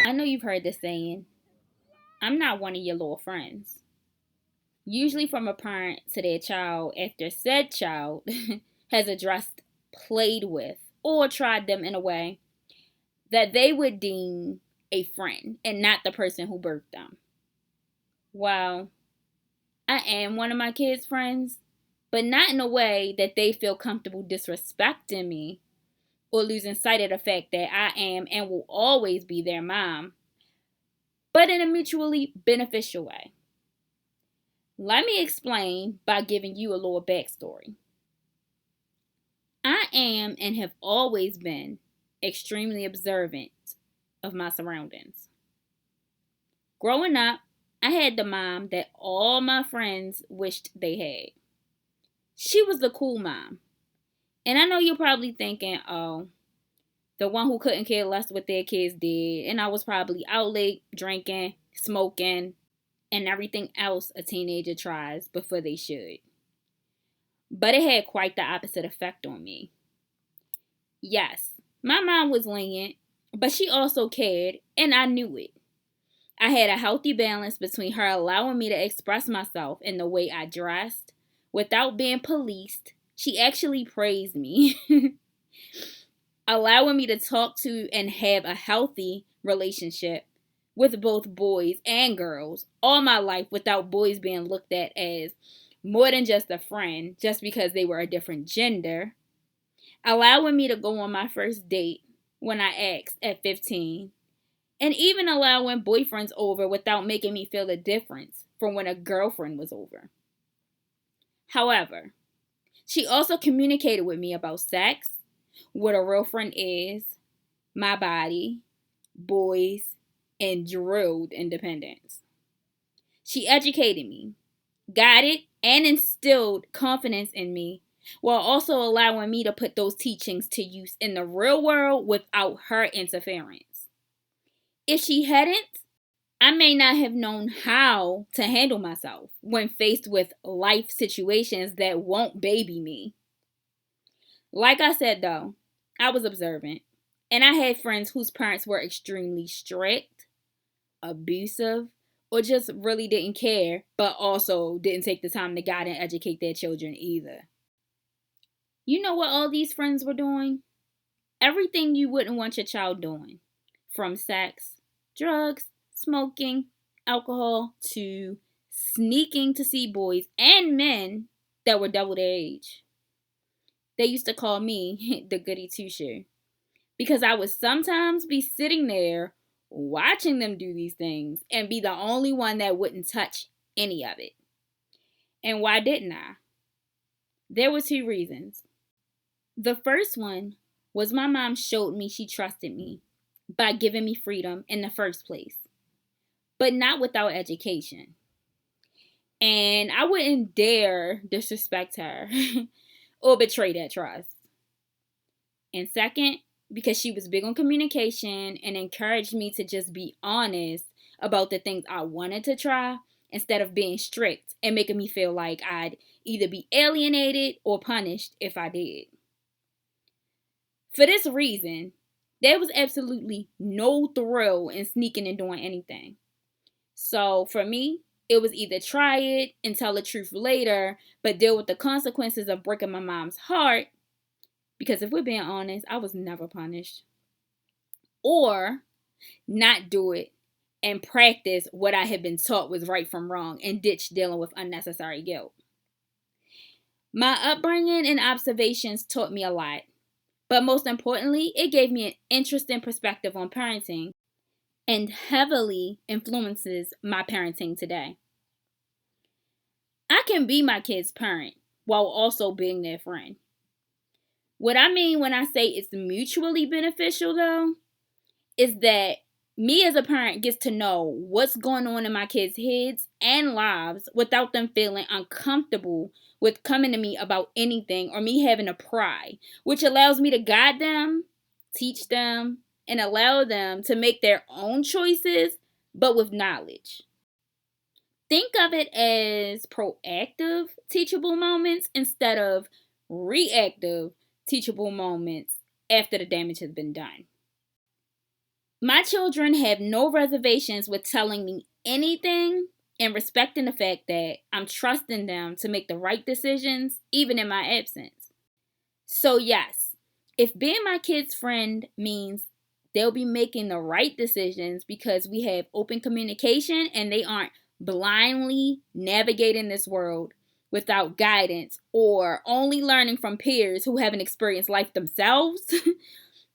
I know you've heard this saying, I'm not one of your little friends. Usually from a parent to their child after said child has addressed, played with, or tried them in a way that they would deem a friend and not the person who birthed them. Well, I am one of my kids' friends, but not in a way that they feel comfortable disrespecting me or losing sight of the fact that I am and will always be their mom, but in a mutually beneficial way. Let me explain by giving you a little backstory. I am and have always been extremely observant of my surroundings. Growing up, I had the mom that all my friends wished they had. She was the cool mom. And I know you're probably thinking, oh, the one who couldn't care less what their kids did. And I was probably out late drinking, smoking, and everything else a teenager tries before they should. But it had quite the opposite effect on me. Yes, my mom was lenient, but she also cared, and I knew it. I had a healthy balance between her allowing me to express myself in the way I dressed without being policed. She actually praised me, allowing me to talk to and have a healthy relationship with both boys and girls all my life without boys being looked at as more than just a friend just because they were a different gender, allowing me to go on my first date when I asked at 15, and even allowing boyfriends over without making me feel the difference from when a girlfriend was over. However, she also communicated with me about sex, what a real friend is, my body, boys, and drilled independence. She educated me, guided, and instilled confidence in me while also allowing me to put those teachings to use in the real world without her interference. If she hadn't, I may not have known how to handle myself when faced with life situations that won't baby me. Like I said though, I was observant, and I had friends whose parents were extremely strict, abusive, or just really didn't care, but also didn't take the time to guide and educate their children either. You know what all these friends were doing? Everything you wouldn't want your child doing, from sex, drugs, smoking, alcohol, to sneaking to see boys and men that were double their age. They used to call me the goody two shoe because I would sometimes be sitting there watching them do these things and be the only one that wouldn't touch any of it. And why didn't I? There were two reasons. The first one was my mom showed me she trusted me by giving me freedom in the first place, but not without education. And I wouldn't dare disrespect her or betray that trust. And second, because she was big on communication and encouraged me to just be honest about the things I wanted to try instead of being strict and making me feel like I'd either be alienated or punished if I did. For this reason, there was absolutely no thrill in sneaking and doing anything. So for me, it was either try it and tell the truth later, but deal with the consequences of breaking my mom's heart, because if we're being honest, I was never punished. Or not do it and practice what I had been taught was right from wrong and ditch dealing with unnecessary guilt. My upbringing and observations taught me a lot, but most importantly, it gave me an interesting perspective on parenting and heavily influences my parenting today. I can be my kid's parent while also being their friend. What I mean when I say it's mutually beneficial, though, is that me as a parent gets to know what's going on in my kids' heads and lives without them feeling uncomfortable with coming to me about anything or me having to pry, which allows me to guide them, teach them, and allow them to make their own choices, but with knowledge. Think of it as proactive teachable moments instead of reactive teachable moments after the damage has been done. My children have no reservations with telling me anything and respecting the fact that I'm trusting them to make the right decisions, even in my absence. So, yes, if being my kid's friend means they'll be making the right decisions because we have open communication and they aren't blindly navigating this world without guidance or only learning from peers who haven't experienced life themselves,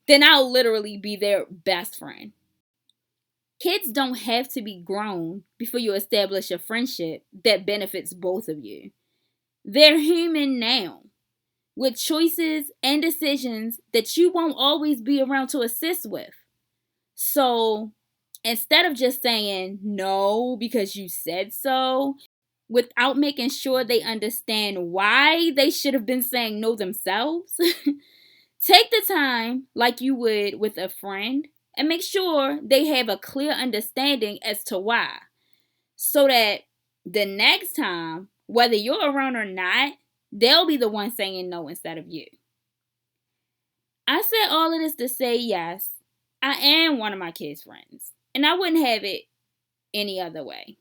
then I'll literally be their best friend. Kids don't have to be grown before you establish a friendship that benefits both of you. They're human now, with choices and decisions that you won't always be around to assist with. So instead of just saying no because you said so, without making sure they understand why they should have been saying no themselves, take the time like you would with a friend and make sure they have a clear understanding as to why. So that the next time, whether you're around or not, they'll be the one saying no instead of you. I said all of this to say yes, I am one of my kids' friends, and I wouldn't have it any other way.